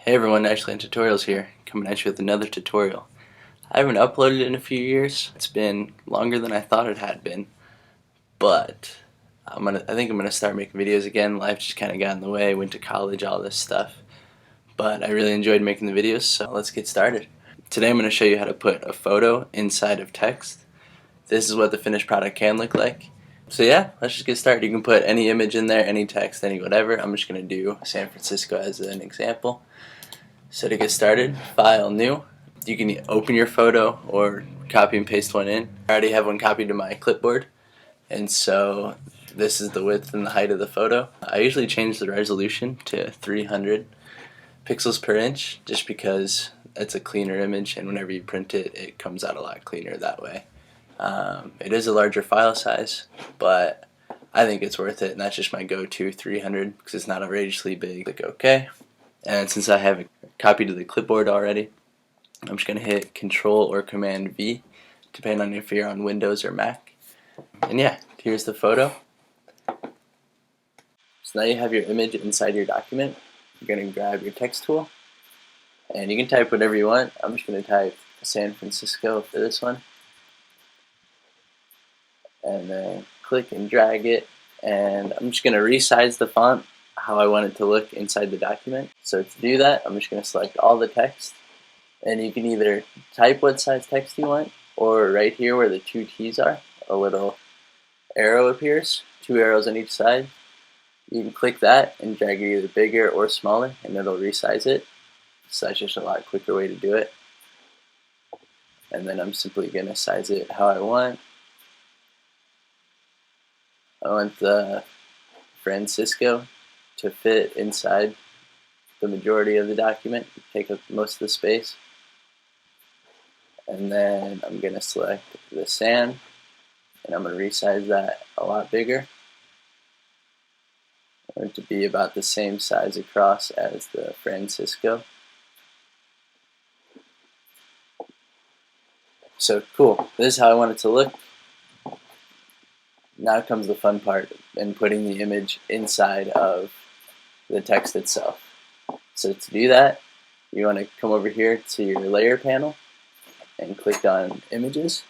Hey everyone, NitroLandTutorials here, coming at you with another tutorial. I haven't uploaded in a few years. It's been longer than I thought it had been, but I think I'm gonna start making videos again. Life just kind of got in the way. Went to college, all this stuff, but I really enjoyed making the videos. So let's get started. Today I'm gonna show you how to put a photo inside of text. This is what the finished product can look like. So yeah, let's just get started. You can put any image in there, any text, any whatever. I'm just gonna do San Francisco as an example. So to get started, File, New. You can open your photo or copy and paste one in. I already have one copied to my clipboard, and so this is the width and the height of the photo. I usually change the resolution to 300 pixels per inch just because it's a cleaner image, and whenever you print it, it comes out a lot cleaner that way. It is a larger file size, but I think it's worth it, and that's just my go-to 300 because it's not outrageously big. Click OK. And since I have it copied to the clipboard already, I'm just going to hit Control or Command V, depending on if you're on Windows or Mac. And yeah, here's the photo. So now you have your image inside your document. You're going to grab your text tool, and you can type whatever you want. I'm just going to type San Francisco for this one. And then click and drag it, and I'm just going to resize the font how I want it to look inside the document. So to do that, I'm just going to select all the text, and you can either type what size text you want, or right here where the two T's are, a little arrow appears, two arrows on each side. You can click that and drag it either bigger or smaller, and it'll resize it. So that's just a lot quicker way to do it. And then I'm simply going to size it how I want. I want the Francisco to fit inside the majority of the document, take up most of the space. And then I'm going to select the San, and I'm going to resize that a lot bigger. I want it to be about the same size across as the Francisco. So cool, this is how I want it to look. Now comes the fun part in putting the image inside of the text itself. So to do that, you want to come over here to your layer panel and click on images,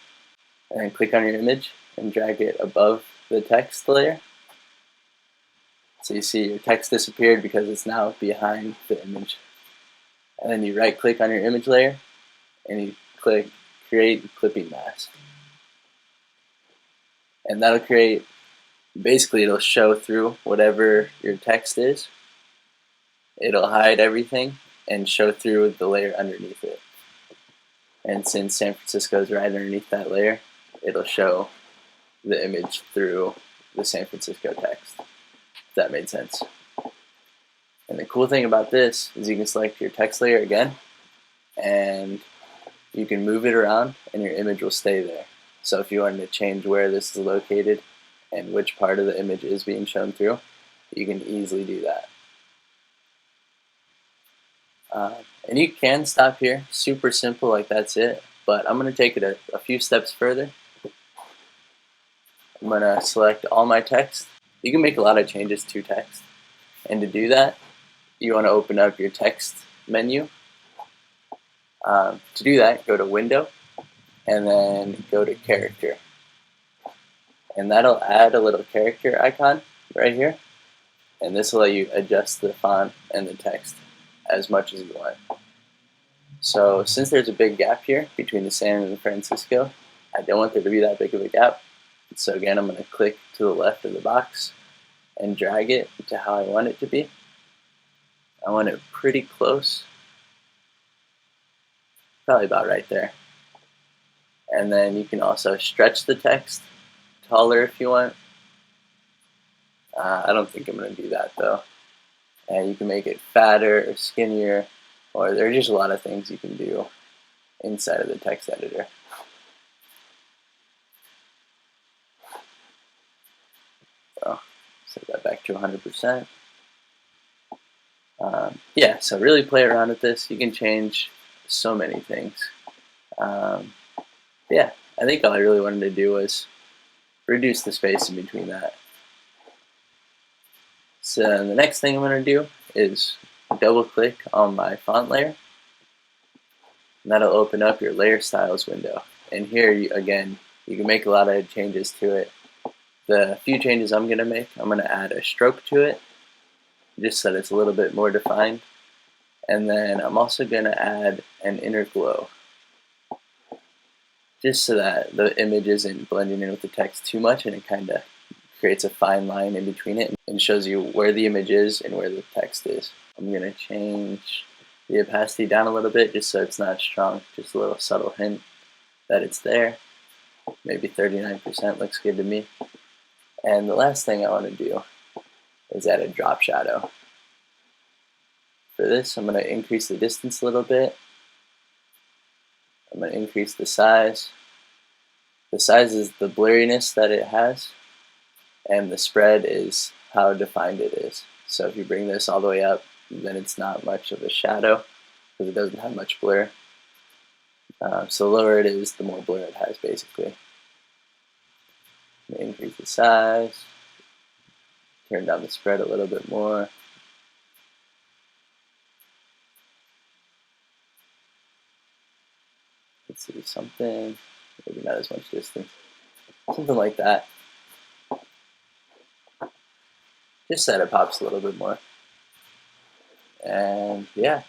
and then click on your image and drag it above the text layer. So you see your text disappeared because it's now behind the image. And then you right click on your image layer and you click Create Clipping Mask. And that'll create, basically it'll show through whatever your text is. It'll hide everything and show through the layer underneath it. And since San Francisco is right underneath that layer, it'll show the image through the San Francisco text. If that made sense. And the cool thing about this is you can select your text layer again, and you can move it around and your image will stay there. So if you wanted to change where this is located and which part of the image is being shown through, you can easily do that. And you can stop here, super simple, like that's it, but I'm going to take it a few steps further. I'm going to select all my text. You can make a lot of changes to text, and to do that, you want to open up your text menu. To do that, go to Window, and then go to Character. And that'll add a little character icon right here, and this will let you adjust the font and the text as much as you want. So since there's a big gap here between the San and the Francisco, I don't want there to be that big of a gap. So again, I'm going to click to the left of the box and drag it to how I want it to be. I want it pretty close, probably about right there. And then you can also stretch the text taller if you want. I don't think I'm going to do that though. And you can make it fatter or skinnier, or there are just a lot of things you can do inside of the text editor. So set that back to 100%. Yeah, so really play around with this. You can change so many things. Yeah, I think all I really wanted to do was reduce the space in between that. So the next thing I'm going to do is double click on my font layer, and that'll open up your layer styles window. And here, again, you can make a lot of changes to it. The few changes I'm going to make, I'm going to add a stroke to it, just so that it's a little bit more defined. And then I'm also going to add an inner glow, just so that the image isn't blending in with the text too much, and it kind of creates a fine line in between it and shows you where the image is and where the text is. I'm going to change the opacity down a little bit just so it's not strong, just a little subtle hint that it's there. Maybe 39% looks good to me. And the last thing I want to do is add a drop shadow. For this, I'm going to increase the distance a little bit. I'm going to increase the size. The size is the blurriness that it has, and the spread is how defined it is. So if you bring this all the way up, then it's not much of a shadow because it doesn't have much blur. So the lower it is, the more blur it has, basically. Increase the size, turn down the spread a little bit more. Let's see, something, maybe not as much distance, something like that. Just so that it pops a little bit more. And yeah,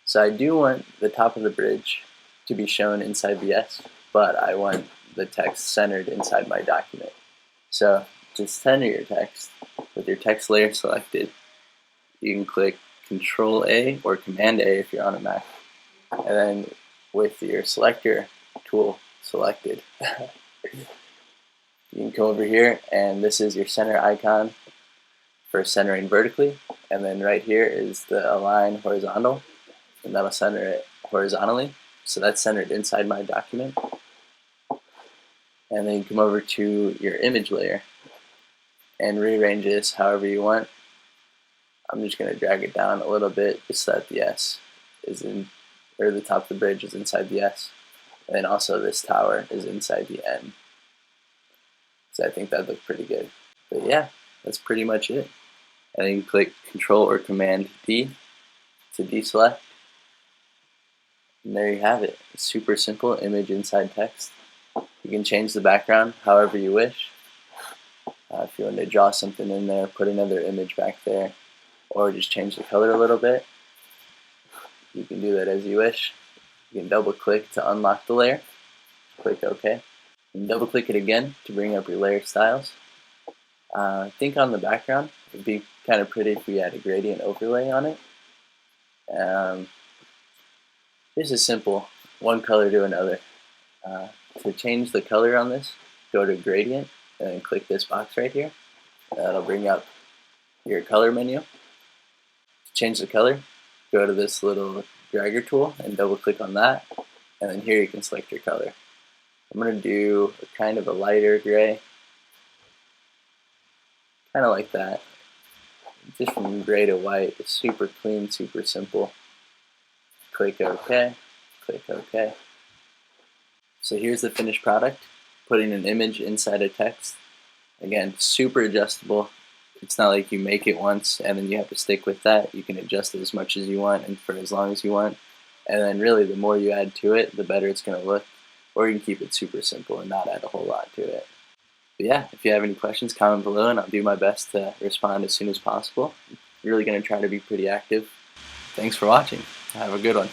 so I do want the top of the bridge to be shown inside the S, but I want the text centered inside my document. So to center your text, with your text layer selected, you can click Control A or Command A if you're on a Mac, and then with your selector tool selected, you can come over here, and this is your center icon for centering vertically, and then right here is the align horizontal, and that'll center it horizontally. So that's centered inside my document. And then you come over to your image layer and rearrange this however you want. I'm just going to drag it down a little bit just so that the S is in, or the top of the bridge is inside the S. And then also this tower is inside the N. So I think that looked pretty good. But yeah, that's pretty much it. And then you can click Control or Command D to deselect. And there you have it. It's super simple image inside text. You can change the background however you wish. If you want to draw something in there, put another image back there, or just change the color a little bit, you can do that as you wish. You can double click to unlock the layer. Click OK. And double click it again to bring up your layer styles. I think on the background, it'd be kind of pretty if we had a gradient overlay on it. This is simple, one color to another. To change the color on this, go to gradient and then click this box right here. That'll bring up your color menu. To change the color, go to this little dragger tool and double click on that, and then here you can select your color. I'm going to do kind of a lighter gray, kind of like that. Just from gray to white, it's super clean, super simple. Click OK, click OK. So here's the finished product, putting an image inside a text. Again, super adjustable. It's not like you make it once and then you have to stick with that. You can adjust it as much as you want and for as long as you want. And then really the more you add to it, the better it's going to look. Or you can keep it super simple and not add a whole lot to it. But yeah, if you have any questions, comment below and I'll do my best to respond as soon as possible. I'm really going to try to be pretty active. Thanks for watching. Have a good one.